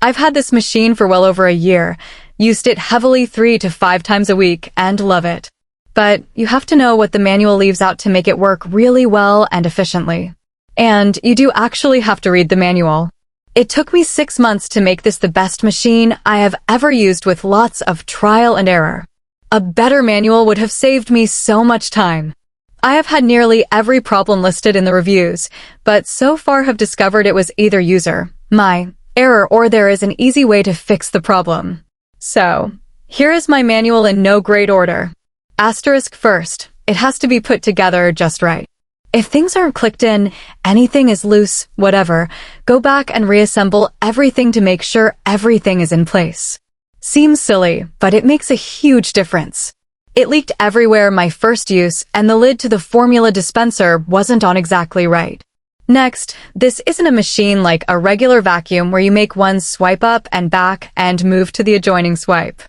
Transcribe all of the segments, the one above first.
I've had this machine for well over a year, used it heavily 3 to 5 times a week, and love it. But you have to know what the manual leaves out to make it work really well and efficiently. And you do actually have to read the manual. It took me 6 months to make this the best machine I have ever used with lots of trial and error. A better manual would have saved me so much time. I have had nearly every problem listed in the reviews, but so far have discovered it was either user, my error, or there is an easy way to fix the problem. So, here is my manual in no great order. Asterisk first, it has to be put together just right. If things aren't clicked in, anything is loose, whatever, go back and reassemble everything to make sure everything is in place. Seems silly, but it makes a huge difference. It leaked everywhere my first use, and the lid to the formula dispenser wasn't on exactly right. Next, this isn't a machine like a regular vacuum where you make one swipe up and back and move to the adjoining swipe.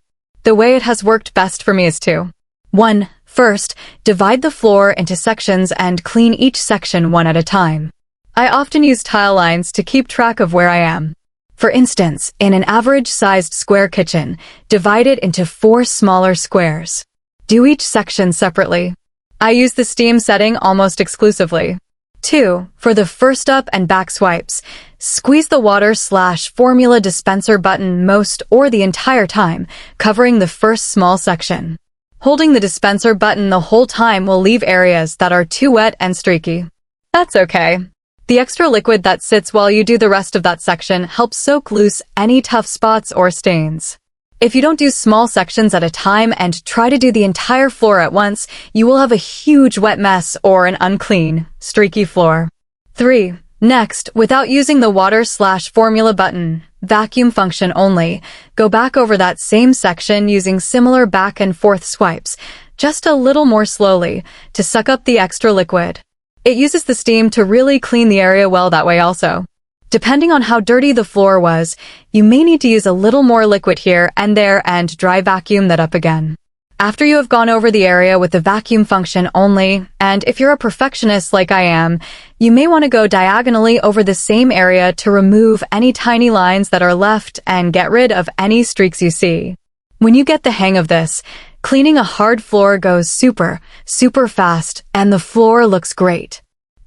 The way it has worked best for me is to 1. First, divide the floor into sections and clean each section one at a time. I often use tile lines to keep track of where I am. For instance, in an average-sized square kitchen, divide it into 4 smaller squares. Do each section separately. I use the steam setting almost exclusively. 2. For the first up and back swipes, squeeze the water/formula dispenser button most or the entire time, covering the first small section. Holding the dispenser button the whole time will leave areas that are too wet and streaky. That's okay. The extra liquid that sits while you do the rest of that section helps soak loose any tough spots or stains. If you don't do small sections at a time and try to do the entire floor at once, you will have a huge wet mess or an unclean, streaky floor. 3. Next, without using the water/formula button, vacuum function only, go back over that same section using similar back and forth swipes, just a little more slowly, to suck up the extra liquid. It uses the steam to really clean the area well that way also. Depending on how dirty the floor was, you may need to use a little more liquid here and there and dry vacuum that up again. After you have gone over the area with the vacuum function only, and if you're a perfectionist like I am, you may want to go diagonally over the same area to remove any tiny lines that are left and get rid of any streaks you see. When you get the hang of this, cleaning a hard floor goes super fast, and the floor looks great.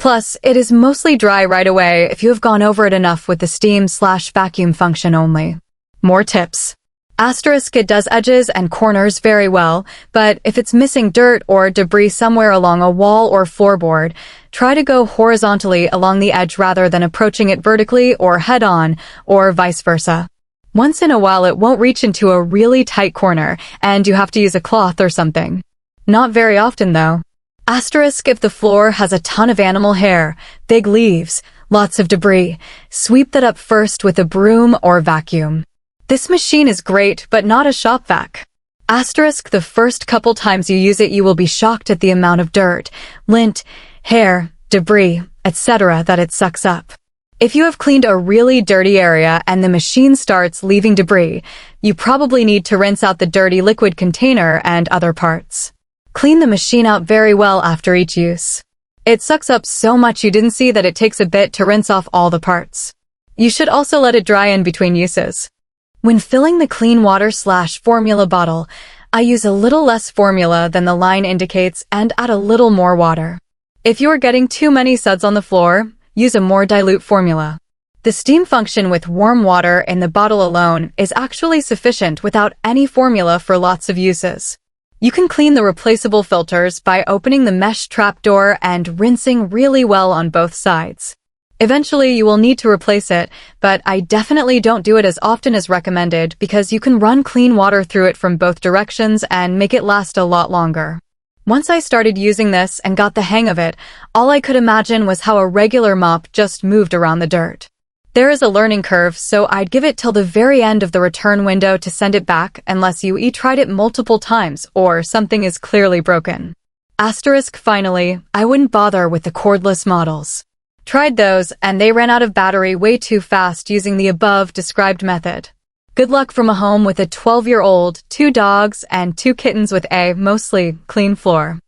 Plus, it is mostly dry right away if you have gone over it enough with the steam/vacuum function only. More tips. Asterisk, it does edges and corners very well, but if it's missing dirt or debris somewhere along a wall or floorboard, try to go horizontally along the edge rather than approaching it vertically or head-on, or vice versa. Once in a while it won't reach into a really tight corner, and you have to use a cloth or something. Not very often though. Asterisk, if the floor has a ton of animal hair, big leaves, lots of debris, sweep that up first with a broom or vacuum. This machine is great, but not a shop vac. Asterisk, the first couple times you use it you will be shocked at the amount of dirt, lint, hair, debris, etc. that it sucks up. If you have cleaned a really dirty area and the machine starts leaving debris, you probably need to rinse out the dirty liquid container and other parts. Clean the machine out very well after each use. It sucks up so much you didn't see that it takes a bit to rinse off all the parts. You should also let it dry in between uses. When filling the clean water/formula bottle, I use a little less formula than the line indicates and add a little more water. If you are getting too many suds on the floor, use a more dilute formula. The steam function with warm water in the bottle alone is actually sufficient without any formula for lots of uses. You can clean the replaceable filters by opening the mesh trapdoor and rinsing really well on both sides. Eventually, you will need to replace it, but I definitely don't do it as often as recommended because you can run clean water through it from both directions and make it last a lot longer. Once I started using this and got the hang of it, all I could imagine was how a regular mop just moved around the dirt. There is a learning curve, so I'd give it till the very end of the return window to send it back unless you tried it multiple times or something is clearly broken. Asterisk, finally, I wouldn't bother with the cordless models. Tried those, and they ran out of battery way too fast using the above described method. Good luck from a home with a 12-year-old, 2 dogs, and 2 kittens with a mostly clean floor.